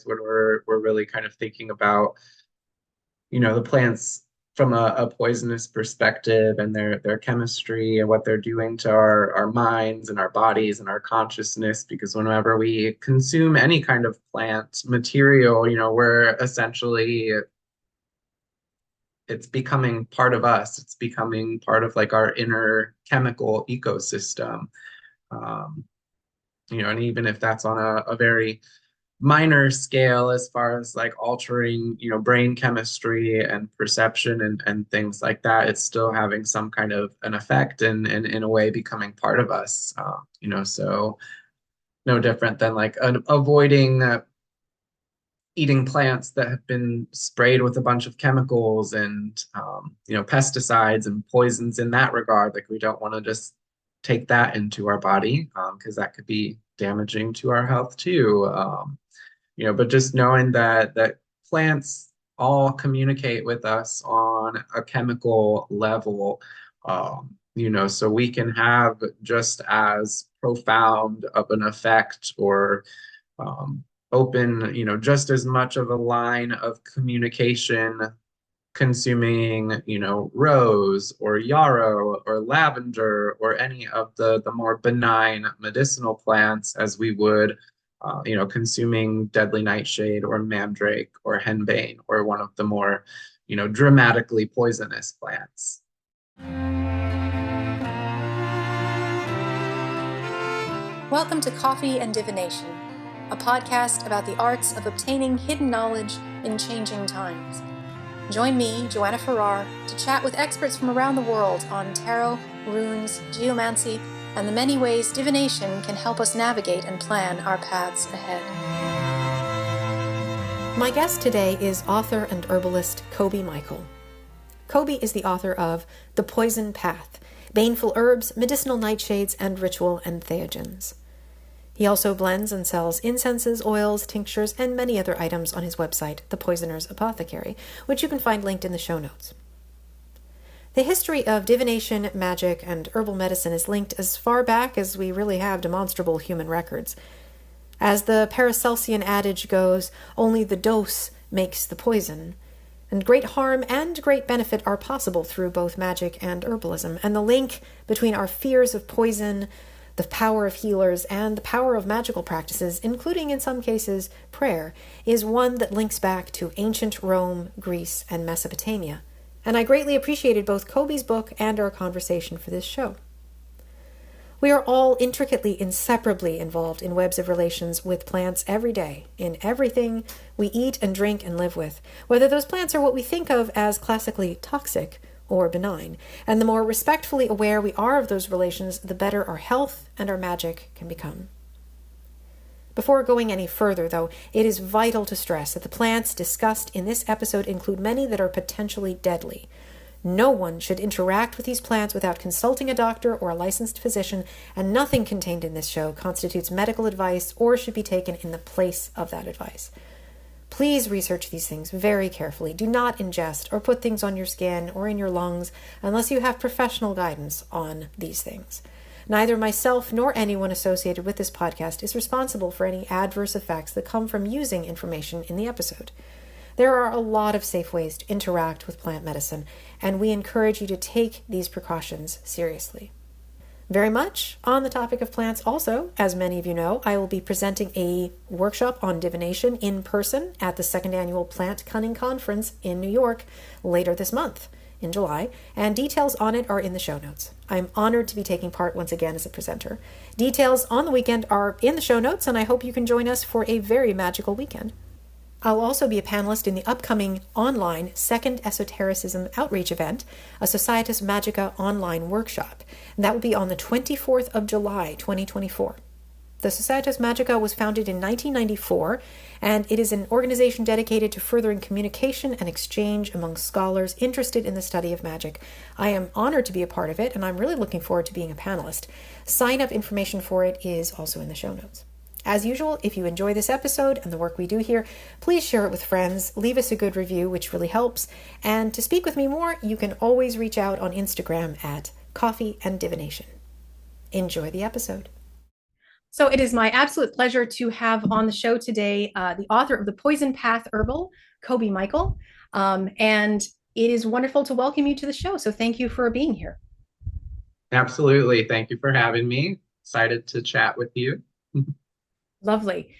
when we're really kind of thinking about, the plants from a poisonous perspective and their chemistry and what they're doing to our minds and our bodies and our consciousness. Because whenever we consume any kind of plant material, we're essentially, it's becoming part of us. It's becoming part of like our inner chemical ecosystem. Um, and even if that's on a very minor scale as far as like altering, brain chemistry and perception and things like that, it's still having some kind of an effect and in a way becoming part of us. So no different than like avoiding eating plants that have been sprayed with a bunch of chemicals and pesticides and poisons in that regard. Like we don't want to just take that into our body because that could be damaging to our health too. But just knowing that plants all communicate with us on a chemical level, so we can have just as profound of an effect or open, just as much of a line of communication consuming, rose or yarrow or lavender or any of the more benign medicinal plants as we would, consuming deadly nightshade or mandrake or henbane or one of the more, dramatically poisonous plants. Welcome to Coffee and Divination, a podcast about the arts of obtaining hidden knowledge in changing times. Join me, Joanna Farrar, to chat with experts from around the world on tarot, runes, geomancy, and the many ways divination can help us navigate and plan our paths ahead. My guest today is author and herbalist Coby Michael. Coby is the author of The Poison Path, Baneful Herbs, Medicinal Nightshades, and Ritual Entheogens. He also blends and sells incenses, oils, tinctures, and many other items on his website, The Poisoner's Apothecary, which you can find linked in the show notes. The history of divination, magic, and herbal medicine is linked as far back as we really have demonstrable human records. As the Paracelsian adage goes, only the dose makes the poison, and great harm and great benefit are possible through both magic and herbalism, and the link between our fears of poison, the power of healers, and the power of magical practices, including in some cases prayer, is one that links back to ancient Rome, Greece, and Mesopotamia. And I greatly appreciated both Coby's book and our conversation for this show. We are all intricately, inseparably involved in webs of relations with plants every day, in everything we eat and drink and live with, whether those plants are what we think of as classically toxic or benign. And the more respectfully aware we are of those relations, the better our health and our magic can become. Before going any further, though, it is vital to stress that the plants discussed in this episode include many that are potentially deadly. No one should interact with these plants without consulting a doctor or a licensed physician, and nothing contained in this show constitutes medical advice or should be taken in the place of that advice. Please research these things very carefully. Do not ingest or put things on your skin or in your lungs unless you have professional guidance on these things. Neither myself nor anyone associated with this podcast is responsible for any adverse effects that come from using information in the episode. There are a lot of safe ways to interact with plant medicine, and we encourage you to take these precautions seriously. Very much on the topic of plants also, as many of you know, I will be presenting a workshop on divination in person at the second annual Plant Cunning Conference in New York later this month, in July, and details on it are in the show notes. I'm honored to be taking part once again as a presenter. Details on the weekend are in the show notes, and I hope you can join us for a very magical weekend. I'll also be a panelist in the upcoming online Second Esotericism Outreach event, a Societas Magica online workshop. And that will be on the 24th of July, 2024. The Societas Magica was founded in 1994, and it is an organization dedicated to furthering communication and exchange among scholars interested in the study of magic. I am honored to be a part of it, and I'm really looking forward to being a panelist. Sign-up information for it is also in the show notes. As usual, if you enjoy this episode and the work we do here, please share it with friends, leave us a good review, which really helps. And to speak with me more, you can always reach out on Instagram at Coffee and Divination. Enjoy the episode. So it is my absolute pleasure to have on the show today the author of The Poison Path Herbal, Coby Michael. And it is wonderful to welcome you to the show. So thank you for being here. Absolutely. Thank you for having me. Excited to chat with you. Lovely.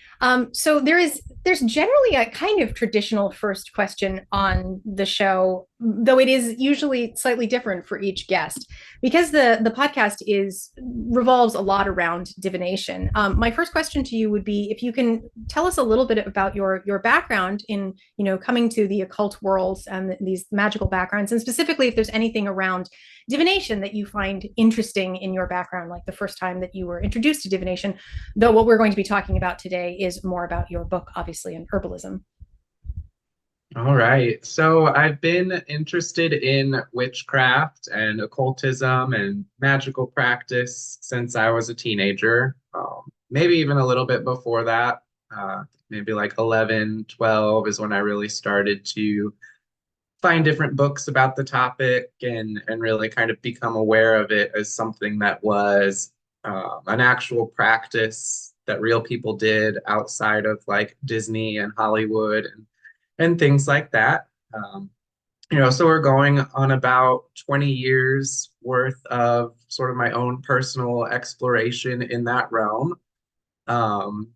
So there's generally a kind of traditional first question on the show, though it is usually slightly different for each guest, because the podcast is revolves a lot around divination. My first question to you would be if you can tell us a little bit about your background in coming to the occult worlds and these magical backgrounds, and specifically if there's anything around divination that you find interesting in your background, like the first time that you were introduced to divination, though what we're going to be talking about today is more about your book, obviously, and herbalism. All right. So I've been interested in witchcraft and occultism and magical practice since I was a teenager. Maybe even a little bit before that. Maybe like 11, 12 is when I really started to find different books about the topic and really kind of become aware of it as something that was an actual practice that real people did outside of like Disney and Hollywood and things like that. So we're going on about 20 years worth of sort of my own personal exploration in that realm. Um,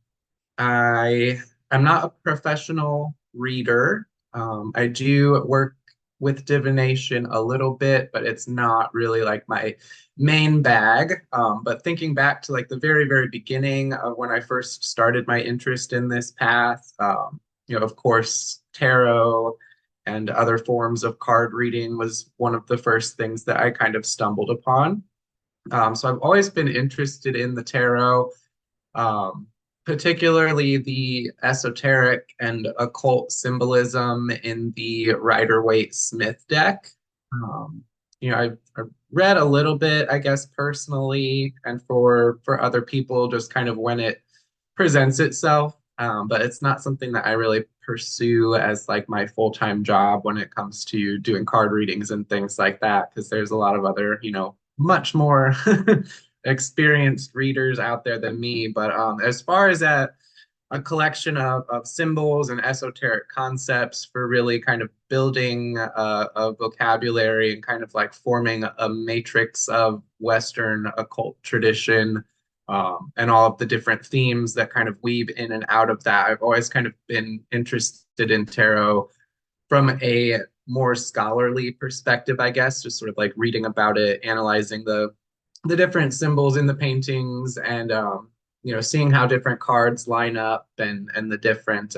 I'm not a professional reader. I do work with divination a little bit, but it's not really like my main bag. But thinking back to like the very, very beginning of when I first started my interest in this path, of course, tarot and other forms of card reading was one of the first things that I kind of stumbled upon. So I've always been interested in the tarot. Um, Particularly the esoteric and occult symbolism in the Rider-Waite-Smith deck. Um, I've read a little bit, I guess, personally, and for other people, just kind of when it presents itself. But it's not something that I really pursue as like my full-time job when it comes to doing card readings and things like that, because there's a lot of other, much more experienced readers out there than me. But as far as a collection of symbols and esoteric concepts for really kind of building a vocabulary and kind of like forming a matrix of Western occult tradition, and all of the different themes that kind of weave in and out of that. I've always kind of been interested in tarot from a more scholarly perspective, I guess, just sort of like reading about it, analyzing the different symbols in the paintings and seeing how different cards line up and the different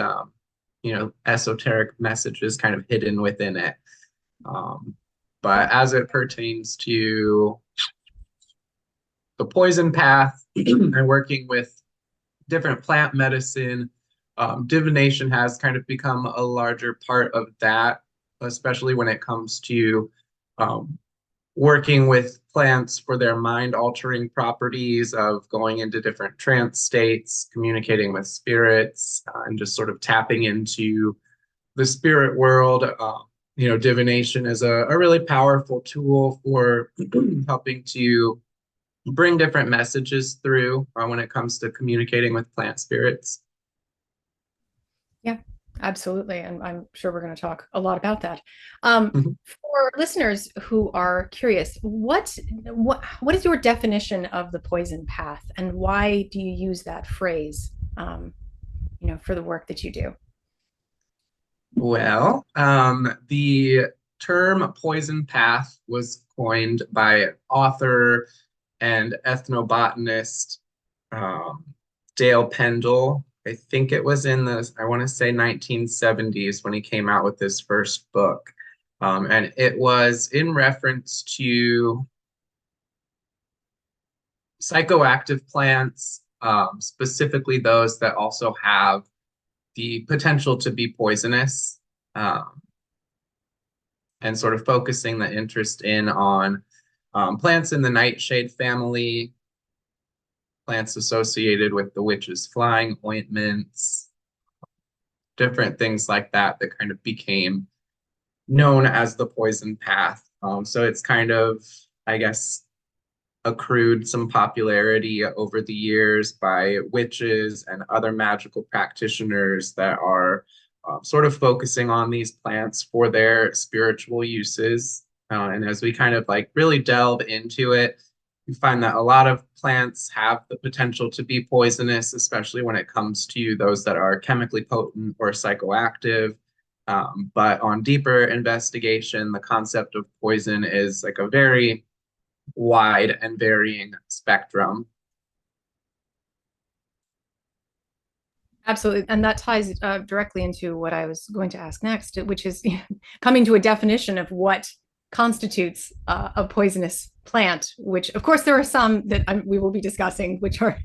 esoteric messages kind of hidden within it. But as it pertains to the poison path and working with different plant medicine, divination has kind of become a larger part of that, especially when it comes to um, working with plants for their mind altering properties of going into different trance states, communicating with spirits, and just sort of tapping into the spirit world. Divination is a really powerful tool for helping to bring different messages through when it comes to communicating with plant spirits. Yeah, absolutely. And I'm sure we're going to talk a lot about that. Mhm. For listeners who are curious, what is your definition of the poison path, and why do you use that phrase, for the work that you do? Well, the term poison path was coined by author and ethnobotanist um, Dale Pendle. I think it was in the, I want to say 1970s when he came out with his first book. And it was in reference to psychoactive plants, specifically those that also have the potential to be poisonous, um, and sort of focusing the interest in on plants in the nightshade family, plants associated with the witch's flying ointments, different things like that that kind of became known as the poison path. So it's kind of, I guess, accrued some popularity over the years by witches and other magical practitioners that are sort of focusing on these plants for their spiritual uses. And as we kind of like really delve into it, you find that a lot of plants have the potential to be poisonous, especially when it comes to those that are chemically potent or psychoactive. But on deeper investigation, the concept of poison is like a very wide and varying spectrum. Absolutely. And that ties directly into what I was going to ask next, which is coming to a definition of what constitutes a poisonous plant, which, of course, there are some that we will be discussing, which are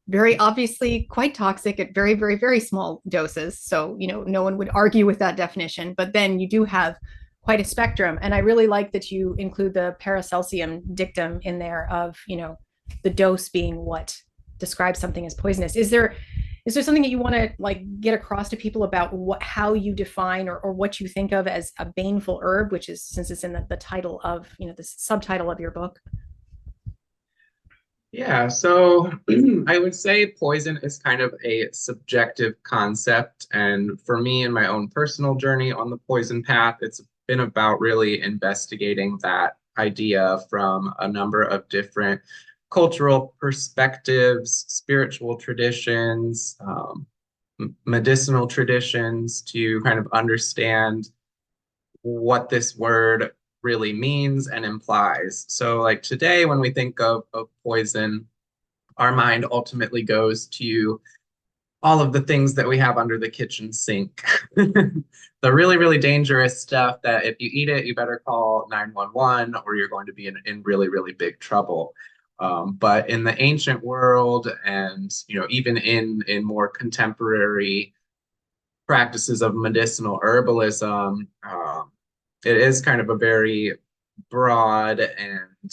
very obviously quite toxic at very, very, very small doses. So, no one would argue with that definition. But then you do have quite a spectrum. And I really like that you include the Paracelsium dictum in there of, the dose being what describes something as poisonous. Is there something that you want to like get across to people about how you define or what you think of as a baneful herb, which is, since it's in the title of, the subtitle of your book? Yeah, so I would say poison is kind of a subjective concept. And for me, in my own personal journey on the poison path, it's been about really investigating that idea from a number of different cultural perspectives, spiritual traditions, medicinal traditions to kind of understand what this word really means and implies. So, like today, when we think of poison, our mind ultimately goes to all of the things that we have under the kitchen sink. The really, really dangerous stuff that if you eat it, you better call 911 or you're going to be in really, really big trouble. But in the ancient world and even in more contemporary practices of medicinal herbalism, it is kind of a very broad and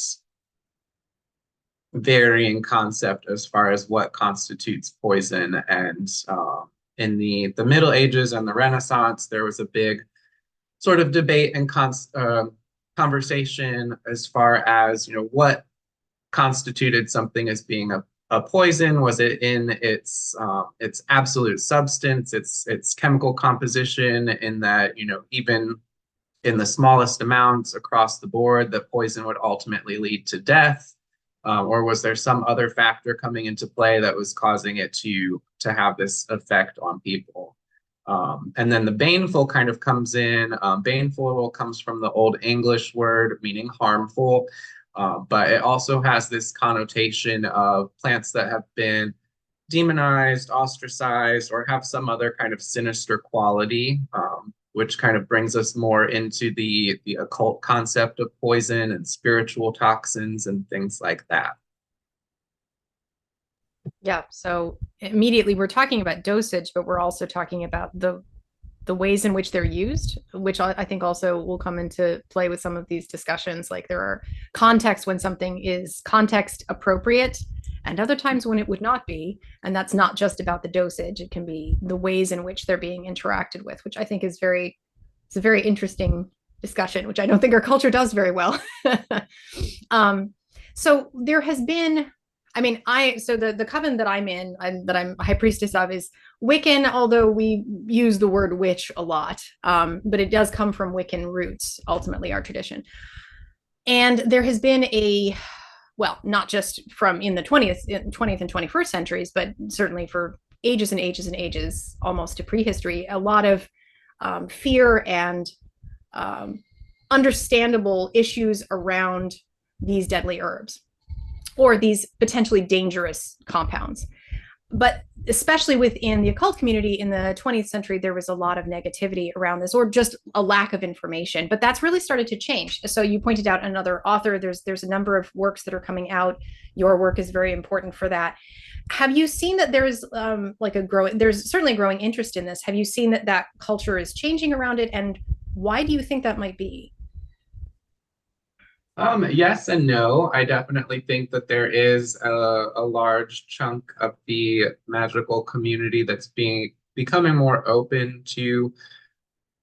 varying concept as far as what constitutes poison. And in the Middle Ages and the Renaissance, there was a big sort of debate and conversation as far as what constituted something as being a poison. Was it in its absolute substance, its chemical composition, in that even in the smallest amounts across the board, that poison would ultimately lead to death? Or was there some other factor coming into play that was causing it to have this effect on people? And then the baneful kind of comes in. Baneful comes from the Old English word meaning harmful, but it also has this connotation of plants that have been demonized, ostracized, or have some other kind of sinister quality, which kind of brings us more into the occult concept of poison and spiritual toxins and things like that. Yeah. So immediately we're talking about dosage, but we're also talking about the ways in which they're used, which I think also will come into play with some of these discussions. Like there are contexts when something is context appropriate and other times when it would not be. And that's not just about the dosage. It can be the ways in which they're being interacted with, which I think is it's a very interesting discussion, which I don't think our culture does very well. So there has been, so the coven that I'm in, that I'm a high priestess of, is Wiccan, although we use the word witch a lot, but it does come from Wiccan roots, ultimately, our tradition. And there has been not just from in the 20th and 21st centuries, but certainly for ages and ages and ages, almost to prehistory, a lot of fear and understandable issues around these deadly herbs or these potentially dangerous compounds. But especially within the occult community in the 20th century, there was a lot of negativity around this, or just a lack of information. But that's really started to change. So you pointed out another author. There's a number of works that are coming out. Your work is very important for that. Have you seen that there's there's certainly a growing interest in this? Have you seen that culture is changing around it? And why do you think that might be? Yes and no. I definitely think that there is a large chunk of the magical community that's becoming more open to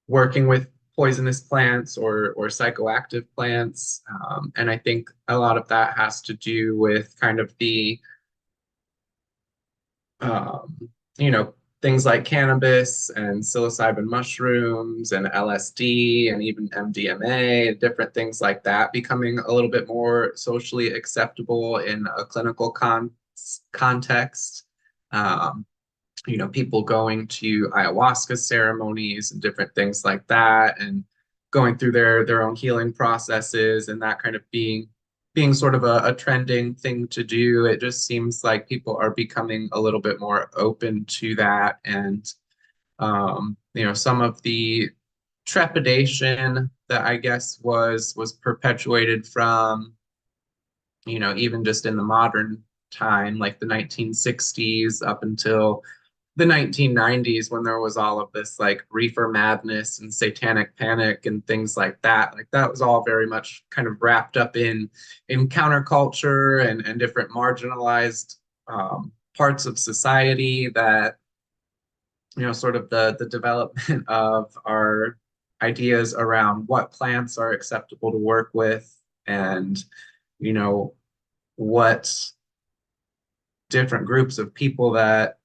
working with poisonous plants or psychoactive plants. And I think a lot of that has to do with kind of the um, you know, things like cannabis and psilocybin mushrooms and LSD and even MDMA, different things like that becoming a little bit more socially acceptable in a clinical context. Um, people going to ayahuasca ceremonies and different things like that, and going through their own healing processes, and that kind of being sort of a trending thing to do. It just seems like people are becoming a little bit more open to that. And some of the trepidation that I guess was perpetuated from, even just in the modern time, like the 1960s up until the 1990s, when there was all of this like reefer madness and satanic panic and things like that. Like that was all very much kind of wrapped up in counterculture and different marginalized parts of society that, sort of the development of our ideas around what plants are acceptable to work with, and you know what different groups of people that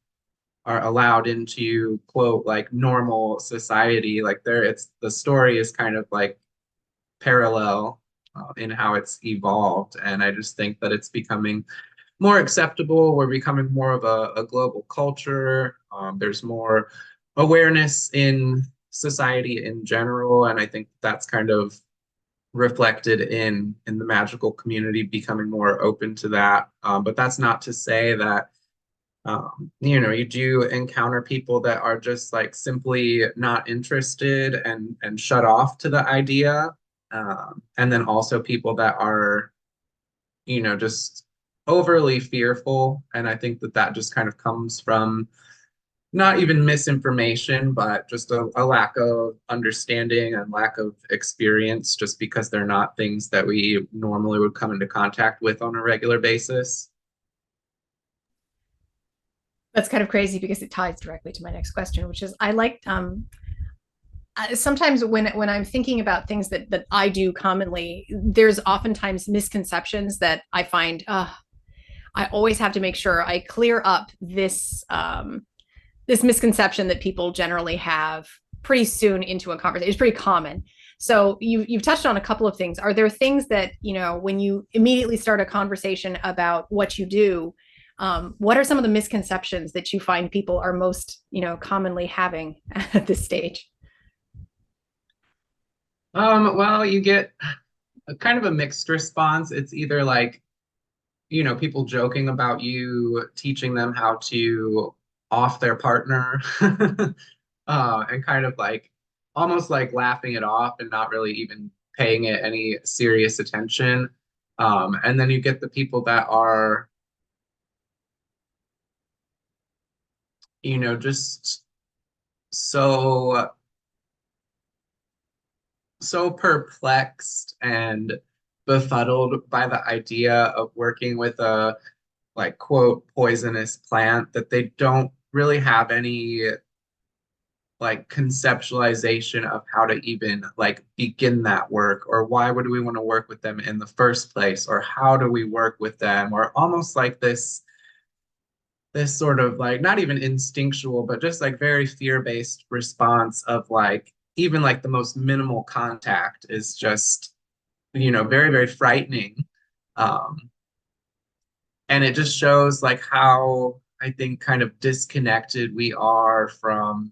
are allowed into quote like normal society. Like it's the story is kind of like parallel in how it's evolved, and I just think that it's becoming more acceptable. We're becoming more of a global culture. There's more awareness in society in general, and I think that's kind of reflected in the magical community becoming more open to that. But that's not to say that you do encounter people that are just like simply not interested and shut off to the idea. And then also people that are, just overly fearful. And I think that just kind of comes from not even misinformation, but just a lack of understanding and lack of experience, just because they're not things that we normally would come into contact with on a regular basis. That's kind of crazy because it ties directly to my next question, which is I like sometimes when I'm thinking about things that I do commonly, there's oftentimes misconceptions that I find I always have to make sure I clear up this misconception that people generally have pretty soon into a conversation. It's pretty common. So you've touched on a couple of things. Are there things that, when you immediately start a conversation about what you do, what are some of the misconceptions that you find people are most, commonly having at this stage? Well, you get a kind of a mixed response. It's either like, people joking about you teaching them how to off their partner, and kind of like almost like laughing it off and not really even paying it any serious attention. And then you get the people that are, just so perplexed and befuddled by the idea of working with a like quote poisonous plant that they don't really have any like conceptualization of how to even like begin that work, or why would we want to work with them in the first place, or how do we work with them, or almost like this sort of like not even instinctual but just like very fear-based response of like even like the most minimal contact is just very very frightening. um and it just shows like how I think kind of disconnected we are from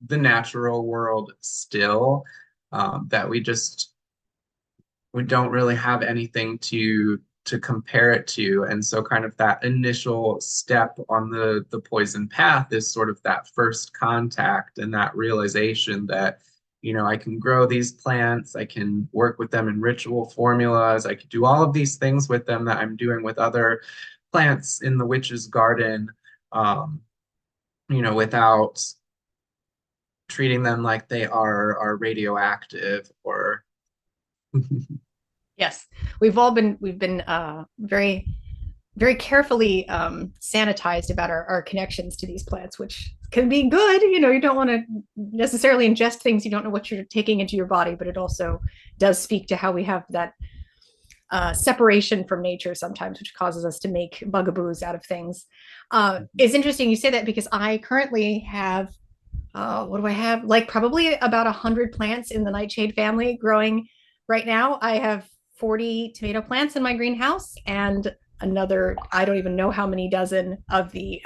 the natural world still. That we don't really have anything to compare it to. And so kind of that initial step on the poison path is sort of that first contact and that realization that, I can grow these plants, I can work with them in ritual formulas, I can do all of these things with them that I'm doing with other plants in the witch's garden, without treating them like they are radioactive or Yes, we've been very very carefully sanitized about our connections to these plants, which can be good. You don't want to necessarily ingest things you don't know what you're taking into your body, but it also does speak to how we have that separation from nature sometimes, which causes us to make bugaboos out of things. It's interesting you say that because I currently have, what do I have? Like probably about 100 plants in the nightshade family growing right now. I have 40 tomato plants in my greenhouse and another, I don't even know how many dozen of the,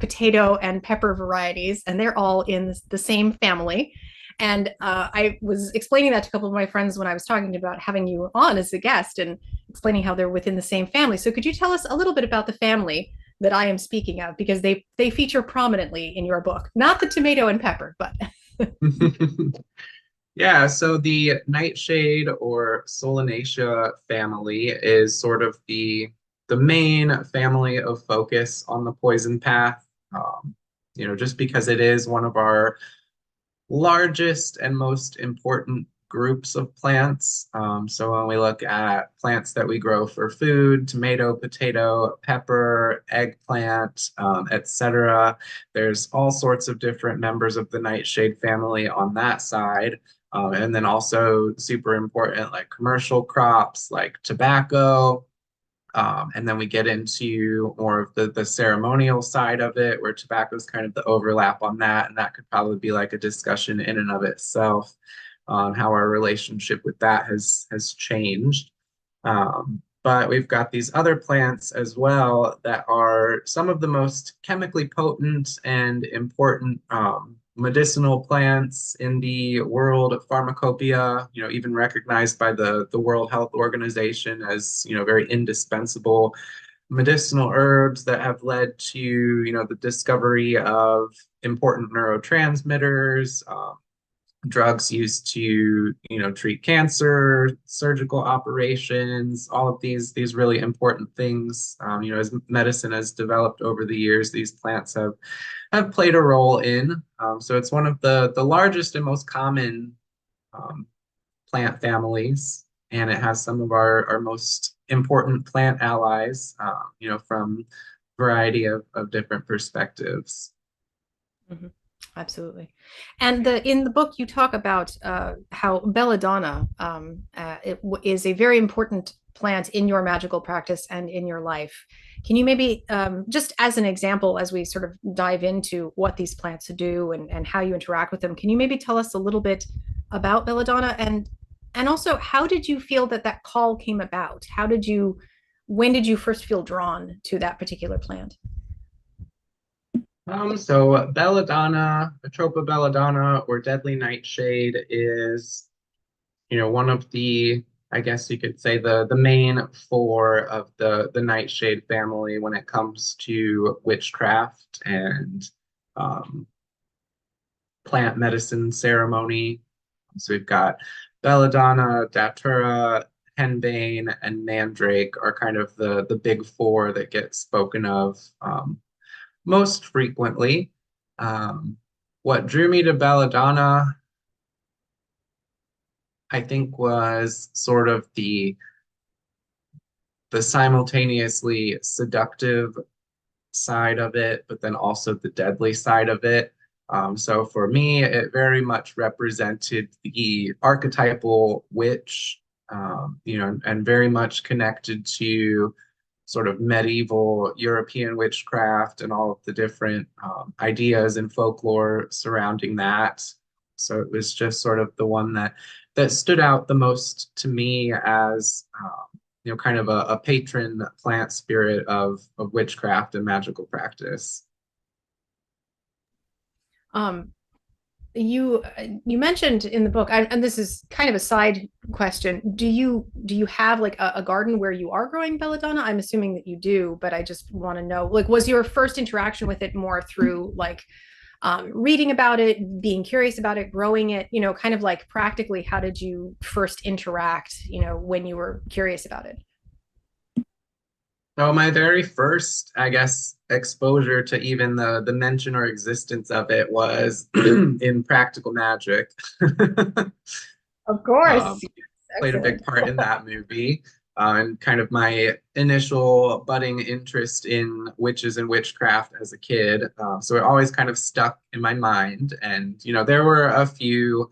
potato and pepper varieties, and they're all in the same family. And I was explaining that to a couple of my friends when I was talking about having you on as a guest and explaining how they're within the same family. So could you tell us a little bit about the family that I am speaking of? Because they feature prominently in your book, not the tomato and pepper, but. Yeah, so the Nightshade or Solanaceae family is sort of the main family of focus on the poison path. Just because it is one of our largest and most important groups of plants. So when we look at plants that we grow for food, tomato, potato, pepper, eggplant, etc., there's all sorts of different members of the nightshade family on that side. And then also super important like commercial crops like tobacco, and then we get into more of the ceremonial side of it, where tobacco is kind of the overlap on that. And that could probably be like a discussion in and of itself on how our relationship with that has changed. But we've got these other plants as well that are some of the most chemically potent and important medicinal plants in the world of pharmacopoeia, even recognized by the World Health Organization as, very indispensable medicinal herbs that have led to, the discovery of important neurotransmitters, drugs used to treat cancer, surgical operations, all of these really important things. As medicine has developed over the years, these plants have played a role in. So it's one of the largest and most common um, plant families, and it has some of our most important plant allies, from a variety of different perspectives. Mhm. Absolutely. And in the book, you talk about how belladonna is a very important plant in your magical practice and in your life. Can you maybe, just as an example, as we sort of dive into what these plants do and how you interact with them, can you maybe tell us a little bit about belladonna and also how did you feel that call came about? When did you first feel drawn to that particular plant? So belladonna, Atropa belladonna, or deadly nightshade is, one of the, I guess you could say the main four of the nightshade family when it comes to witchcraft and um, plant medicine ceremony. So we've got belladonna, datura, henbane, and mandrake are kind of the big four that get spoken of most frequently. Um, what drew me to belladonna, I think, was sort of the simultaneously seductive side of it, but then also the deadly side of it. So for me, it very much represented the archetypal witch, and very much connected to sort of medieval European witchcraft and all of the different ideas and folklore surrounding that. So it was just sort of the one that stood out the most to me as kind of a patron plant spirit of witchcraft and magical practice. Um, you mentioned in the book, and this is kind of a side question. Do you have like a garden where you are growing belladonna? I'm assuming that you do, but I just want to know, like, was your first interaction with it more through like reading about it, being curious about it, growing it? Kind of like practically, how did you first interact? When you were curious about it. So my very first, I guess, exposure to even the mention or existence of it was in Practical Magic. Of course. Um, Played a big Excellent. part in that movie. and kind of my initial budding interest in witches and witchcraft as a kid. So it always kind of stuck in my mind. And, there were a few,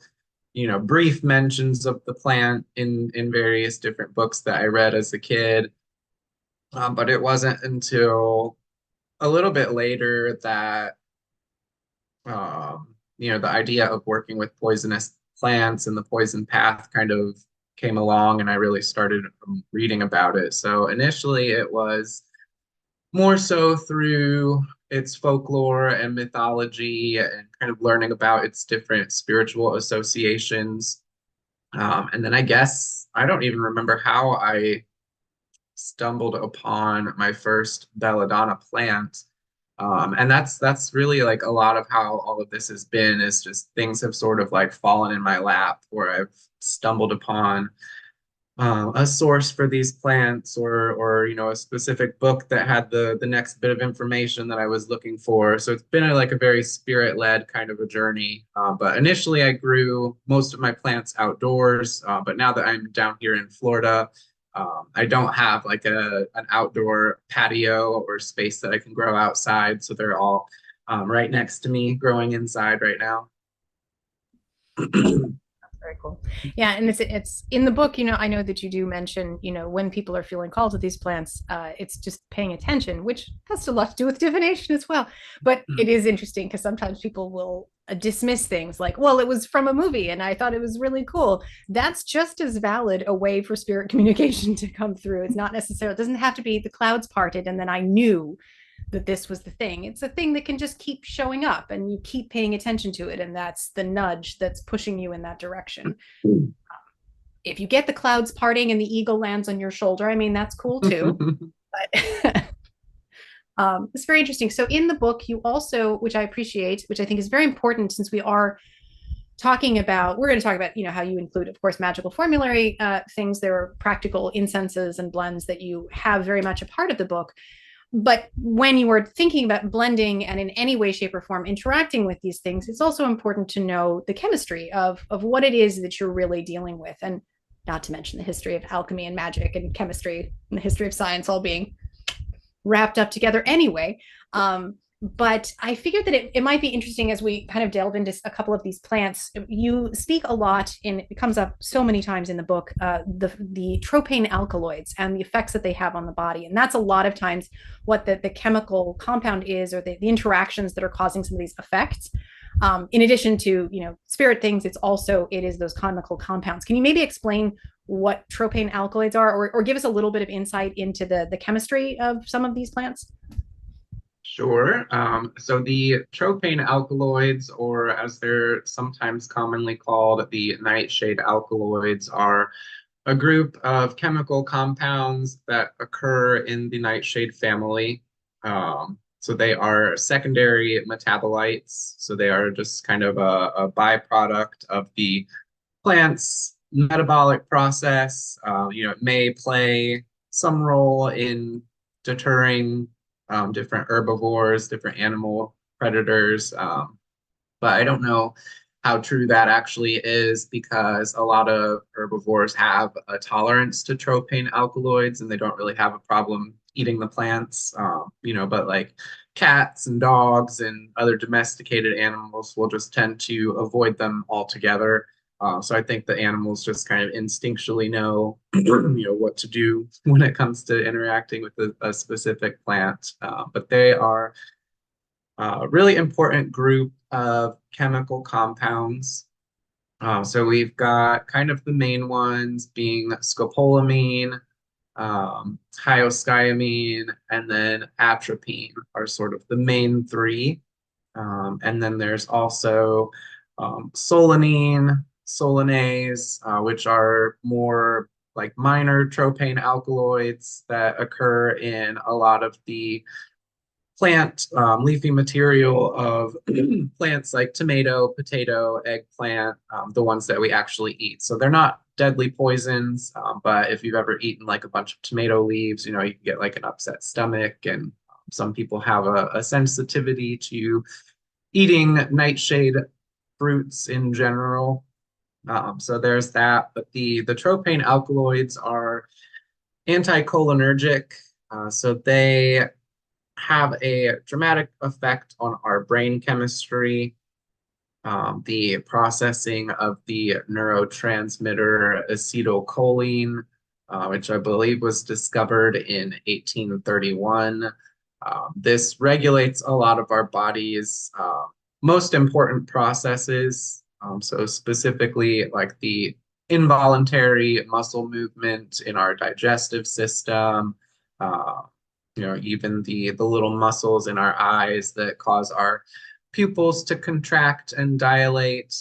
brief mentions of the plant in various different books that I read as a kid. But it wasn't until a little bit later that the idea of working with poisonous plants and the poison path kind of came along, and I really started reading about it. So initially, it was more so through its folklore and mythology and kind of learning about its different spiritual associations. And then I guess I don't even remember how I stumbled upon my first belladonna plant. And that's really like a lot of how all of this has been, is just things have sort of like fallen in my lap, where I've stumbled upon a source for these plants, or a specific book that had the next bit of information that I was looking for. So it's been like a very spirit-led kind of a journey. But initially I grew most of my plants outdoors, but now that I'm down here in Florida, I don't have like an outdoor patio or space that I can grow outside. So they're all right next to me growing inside right now. Very cool. Yeah, and it's in the book. I know that you do mention, when people are feeling called to these plants, it's just paying attention, which has a lot to do with divination as well. But it is interesting because sometimes people will dismiss things like, well, it was from a movie and I thought it was really cool. That's just as valid a way for spirit communication to come through. It's not necessarily, it doesn't have to be the clouds parted and then I knew that this was the thing. It's a thing that can just keep showing up and you keep paying attention to it. And that's the nudge that's pushing you in that direction. If you get the clouds parting and the eagle lands on your shoulder, I mean, that's cool too. But it's very interesting. So in the book, you also, which I appreciate, which I think is very important, since we are talking about, we're going to talk about, how you include, of course, magical formulary things. There are practical incenses and blends that you have very much a part of the book. But when you are thinking about blending and in any way, shape, or form interacting with these things, it's also important to know the chemistry of what it is that you're really dealing with. And not to mention the history of alchemy and magic and chemistry and the history of science all being wrapped up together anyway. But I figured that it might be interesting as we kind of delve into a couple of these plants. You speak a lot it comes up so many times in the book, the tropane alkaloids and the effects that they have on the body. And that's a lot of times what the chemical compound is, or the interactions that are causing some of these effects. In addition to, spirit things, it is those chemical compounds. Can you maybe explain what tropane alkaloids are, or give us a little bit of insight into the chemistry of some of these plants? Sure. So the tropane alkaloids, or as they're sometimes commonly called, the nightshade alkaloids, are a group of chemical compounds that occur in the nightshade family. So they are secondary metabolites. So they are just kind of a byproduct of the plant's metabolic process. It may play some role in deterring different herbivores, different animal predators. But I don't know how true that actually is, because a lot of herbivores have a tolerance to tropane alkaloids and they don't really have a problem eating the plants. But like cats and dogs and other domesticated animals will just tend to avoid them altogether. So I think the animals just kind of instinctually know, what to do when it comes to interacting with a specific plant. But they are a really important group of chemical compounds. So we've got kind of the main ones being scopolamine, hyoscyamine, and then atropine are sort of the main three. And then there's also solanine, solanase, which are more like minor tropane alkaloids that occur in a lot of the plant leafy material of plants like tomato, potato, eggplant, the ones that we actually eat. So they're not deadly poisons, but if you've ever eaten like a bunch of tomato leaves, you can get like an upset stomach, and some people have a sensitivity to eating nightshade fruits in general. So there's that. But the tropane alkaloids are anticholinergic. So they have a dramatic effect on our brain chemistry, the processing of the neurotransmitter acetylcholine, which I believe was discovered in 1831. This regulates a lot of our body's most important processes. So specifically like the involuntary muscle movement in our digestive system, uh, even the little muscles in our eyes that cause our pupils to contract and dilate.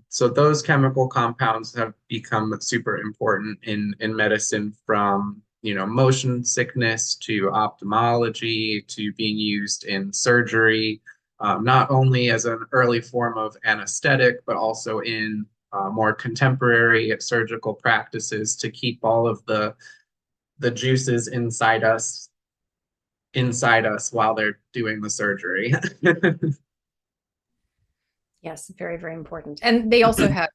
So those chemical compounds have become super important in medicine, from motion sickness to ophthalmology to being used in surgery, not only as an early form of anesthetic, but also in more contemporary surgical practices to keep all of the juices inside us while they're doing the surgery. Yes, very, very important. And they also have,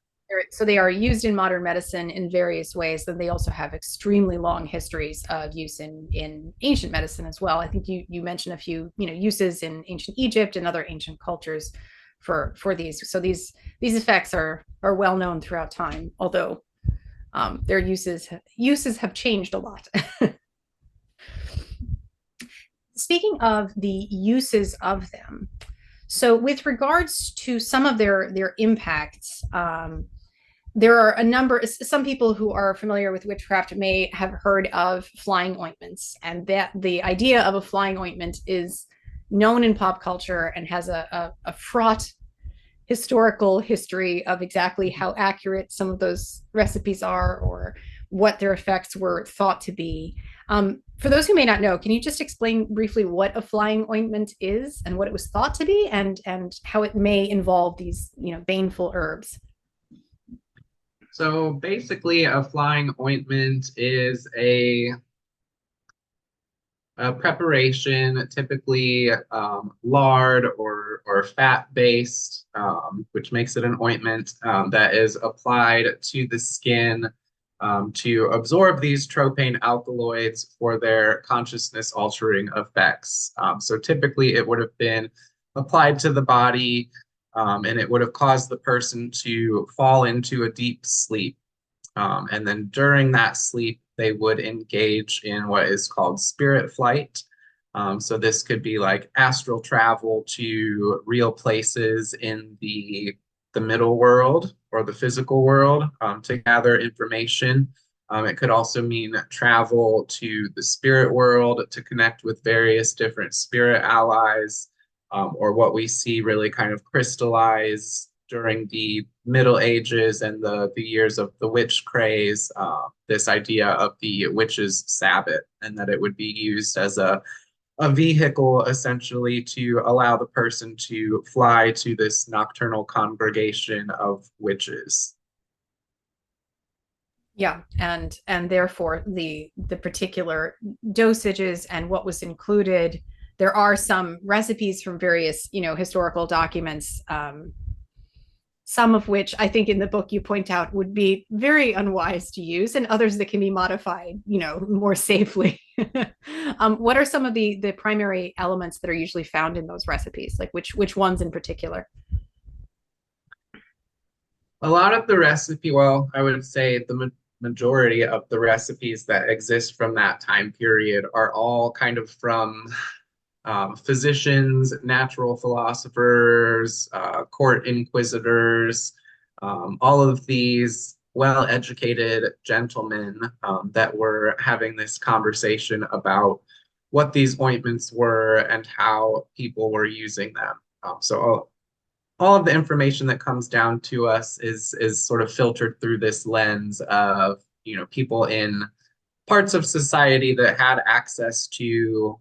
so they are used in modern medicine in various ways. Then they also have extremely long histories of use in ancient medicine as well. I think you mentioned a few, uses in ancient Egypt and other ancient cultures for these. So these effects are well known throughout time, although their uses have changed a lot. Speaking of the uses of them, so with regards to some of their impacts, there are a number, some people who are familiar with witchcraft may have heard of flying ointments, and that the idea of a flying ointment is known in pop culture and has a fraught historical history of exactly how accurate some of those recipes are or what their effects were thought to be. For those who may not know, can you just explain briefly what a flying ointment is and what it was thought to be, and how it may involve these, baneful herbs? So basically, a flying ointment is a preparation, typically lard or fat based, which makes it an ointment that is applied to the skin to absorb these tropane alkaloids for their consciousness altering effects. So typically it would have been applied to the body, and it would have caused the person to fall into a deep sleep. And then during that sleep, they would engage in what is called spirit flight. So this could be like astral travel to real places in the middle world or the physical world to gather information. It could also mean travel to the spirit world to connect with various different spirit allies, or what we see really kind of crystallize during the Middle Ages and the years of the witch craze, this idea of the witch's Sabbath, and that it would be used as a vehicle essentially to allow the person to fly to this nocturnal congregation of witches. Yeah, and therefore the particular dosages and what was included. There are some recipes from various, historical documents, some of which I think in the book you point out would be very unwise to use, and others that can be modified, more safely. What are some of the primary elements that are usually found in those recipes? Like which ones in particular? A lot of the recipe, well, I would say the majority of the recipes that exist from that time period are all kind of from physicians, natural philosophers, court inquisitors, all of these well-educated gentlemen that were having this conversation about what these ointments were and how people were using them. So all of the information that comes down to us is sort of filtered through this lens of people in parts of society that had access to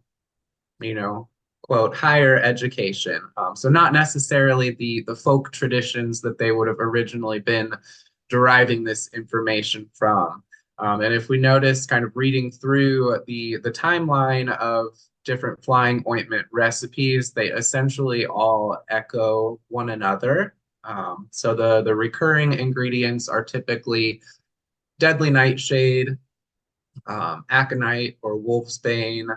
quote higher education. So not necessarily the folk traditions that they would have originally been deriving this information from. And if we notice, kind of reading through the timeline of different flying ointment recipes, they essentially all echo one another. So the recurring ingredients are typically deadly nightshade, aconite or wolfsbane.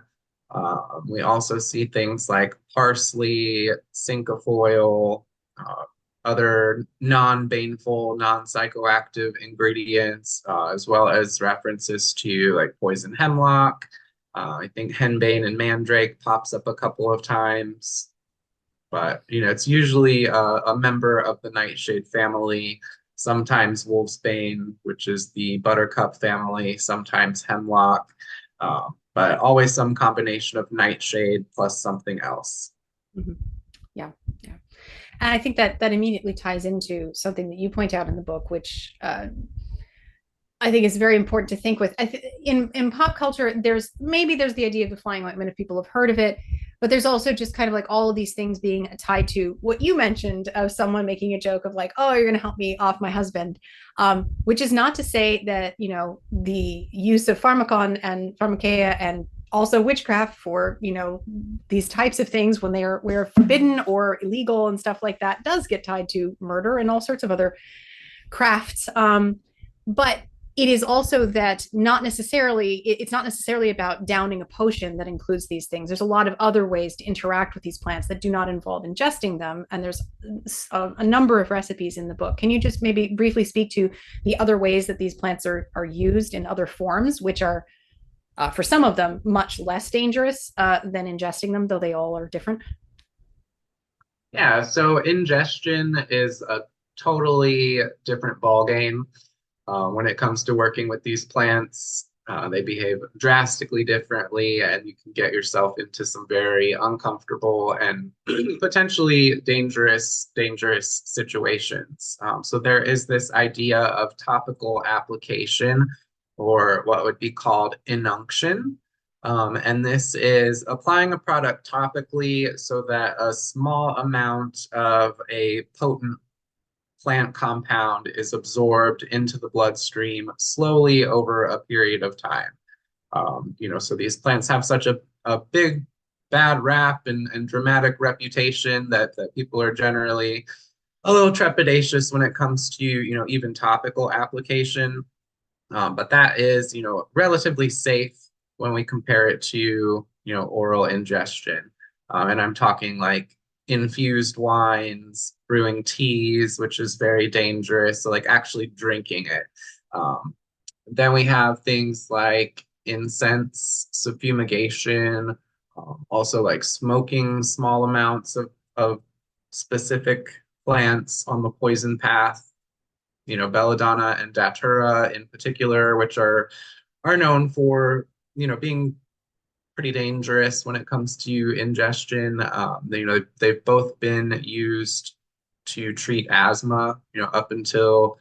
We also see things like parsley, cinquefoil, other non-baneful, non-psychoactive ingredients, as well as references to like poison hemlock. I think henbane and mandrake pops up a couple of times, but it's usually a member of the nightshade family. Sometimes wolfsbane, which is the buttercup family, sometimes hemlock, but always some combination of nightshade plus something else. Mm-hmm. Yeah, yeah. And I think that that immediately ties into something that you point out in the book, which I think is very important to think with. In pop culture, there's the idea of the flying ointment if people have heard of it, but there's also just kind of like all of these things being tied to what you mentioned of someone making a joke of like, oh, you're going to help me off my husband, which is not to say that the use of pharmacon and pharmakeia and also witchcraft for these types of things when we're forbidden or illegal and stuff like that does get tied to murder and all sorts of other crafts, but it is also that it's not necessarily about downing a potion that includes these things. There's a lot of other ways to interact with these plants that do not involve ingesting them, and there's a number of recipes in the book. Can you just maybe briefly speak to the other ways that these plants are used in other forms, which are for some of them much less dangerous than ingesting them, though they all are different? Yeah, so ingestion is a totally different ballgame. When it comes to working with these plants, they behave drastically differently, and you can get yourself into some very uncomfortable and potentially dangerous situations. So there is this idea of topical application, or what would be called inunction. And this is applying a product topically so that a small amount of a potent plant compound is absorbed into the bloodstream slowly over a period of time. So these plants have such a big bad rap and dramatic reputation that people are generally a little trepidatious when it comes to even topical application. But that is relatively safe when we compare it to oral ingestion. And I'm talking like infused wines, brewing teas, which is very dangerous. So like actually drinking it. Then we have things like incense, subfumigation, also like smoking small amounts of specific plants on the poison path. Belladonna and datura in particular, which are known for being pretty dangerous when it comes to ingestion. They've both been used to treat asthma, up until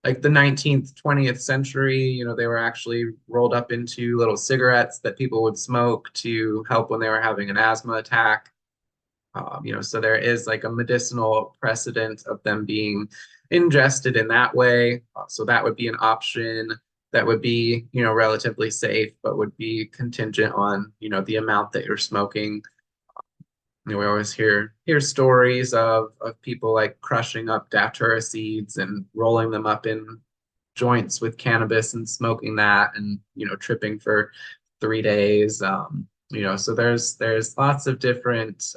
like the 19th, 20th century. They were actually rolled up into little cigarettes that people would smoke to help when they were having an asthma attack. So there is like a medicinal precedent of them being ingested in that way. So that would be an option that would be, relatively safe, but would be contingent on, the amount that you're smoking. We always hear stories of people like crushing up datura seeds and rolling them up in joints with cannabis and smoking that and, tripping for 3 days. So there's lots of different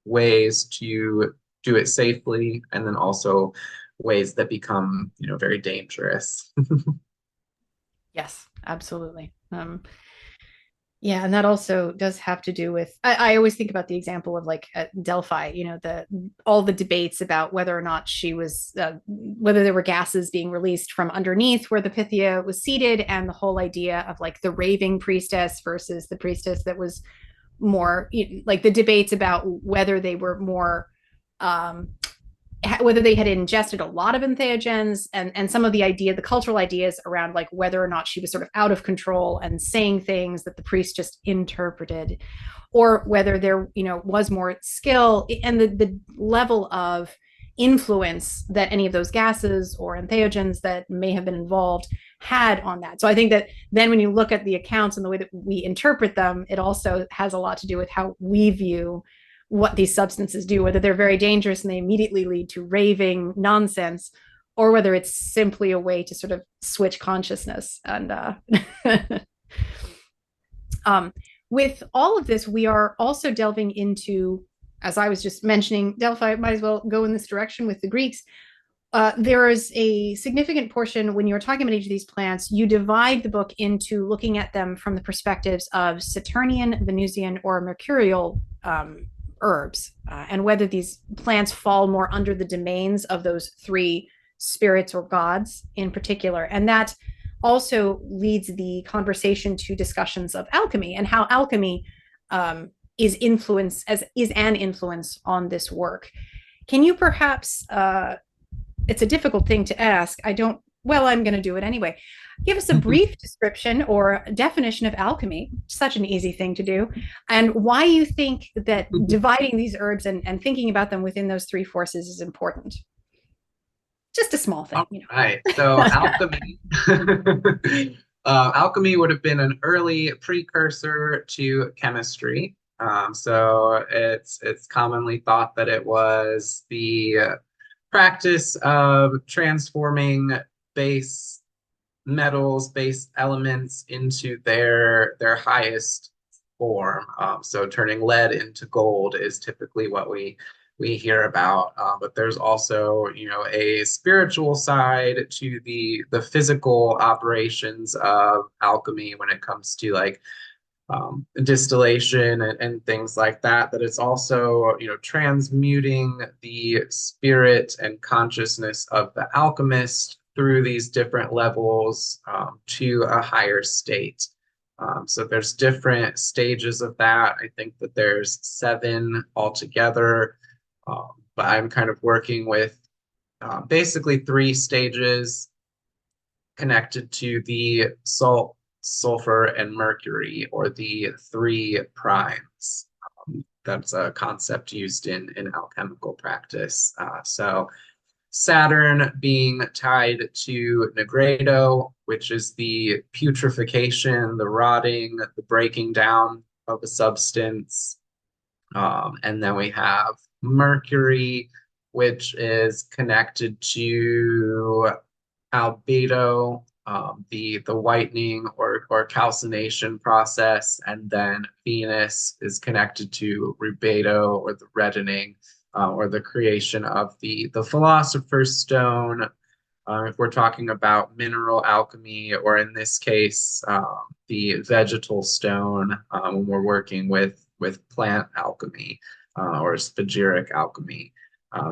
ways to do it safely, and then also ways that become, very dangerous. Yes, absolutely. Yeah, and that also does have to do with, I always think about the example of like at Delphi, all the debates about whether or not she was, whether there were gases being released from underneath where the Pythia was seated, and the whole idea of like the raving priestess versus the priestess that was more, like the debates about whether they were more, whether they had ingested a lot of entheogens, and some of the cultural ideas around like whether or not she was sort of out of control and saying things that the priest just interpreted, or whether there was more skill and the level of influence that any of those gases or entheogens that may have been involved had on that. So I think that then when you look at the accounts and the way that we interpret them, it also has a lot to do with how we view what these substances do, whether they're very dangerous and they immediately lead to raving nonsense, or whether it's simply a way to sort of switch consciousness. And with all of this, we are also delving into, as I was just mentioning, Delphi might as well go in this direction with the Greeks. There is a significant portion when you're talking about each of these plants, you divide the book into looking at them from the perspectives of Saturnian, Venusian, or Mercurial herbs, and whether these plants fall more under the domains of those three spirits or gods in particular. And that also leads the conversation to discussions of alchemy and how alchemy is an influence on this work. Can you perhaps it's a difficult thing to ask. I'm going to do it anyway. Give us a brief description or definition of alchemy, such an easy thing to do, and why you think that dividing these herbs and thinking about them within those three forces is important. Just a small thing. Right. So alchemy, alchemy would have been an early precursor to chemistry. So it's commonly thought that it was the practice of transforming base metals, base elements into their highest form. So turning lead into gold is typically what we hear about. But there's also, a spiritual side to the physical operations of alchemy when it comes to like distillation and things like that, that it's also, transmuting the spirit and consciousness of the alchemist through these different levels to a higher state. So there's different stages of that. I think that there's 7 altogether, but I'm kind of working with basically 3 stages connected to the salt, sulfur, and mercury, or the 3 primes. That's a concept used in alchemical practice. So Saturn being tied to Nigredo, which is the putrefaction, the rotting, the breaking down of a substance. And then we have Mercury, which is connected to albedo, the whitening or calcination process, and then Venus is connected to rubedo, or the reddening, or the creation of the philosopher's stone. If we're talking about mineral alchemy, or in this case, the vegetal stone, when we're working with plant alchemy, or spagyric alchemy.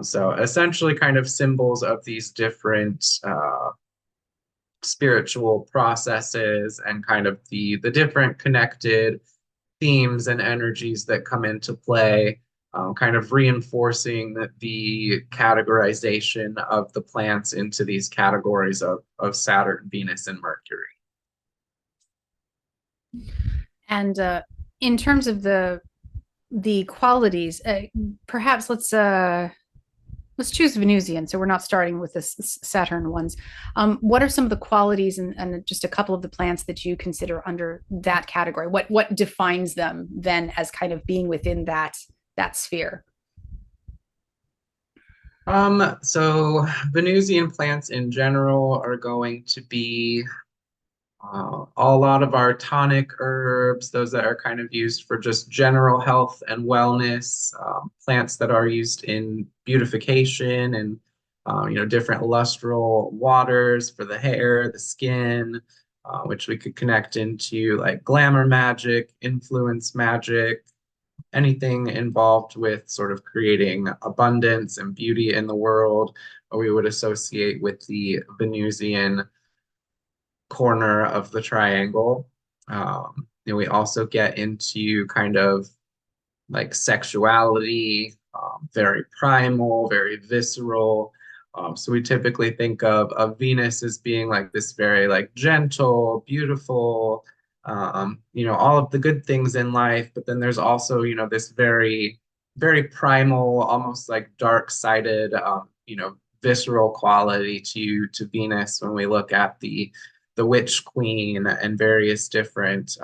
So essentially kind of symbols of these different spiritual processes, and kind of the different connected themes and energies that come into play, kind of reinforcing the categorization of the plants into these categories of Saturn, Venus, and Mercury. And in terms of the qualities, perhaps let's choose Venusian, so we're not starting with the Saturn ones. What are some of the qualities and just a couple of the plants that you consider under that category? What defines them then as kind of being within that sphere? So Venusian plants in general are going to be a lot of our tonic herbs, those that are kind of used for just general health and wellness, plants that are used in beautification and different lustral waters for the hair, the skin, which we could connect into like glamour magic, influence magic, anything involved with sort of creating abundance and beauty in the world, we would associate with the Venusian corner of the triangle. We also get into kind of like sexuality, very primal, very visceral. So we typically think of Venus as being like this very like gentle, beautiful, all of the good things in life. But then there's also, this very, very primal, almost like dark-sided, visceral quality to Venus when we look at the witch queen and various different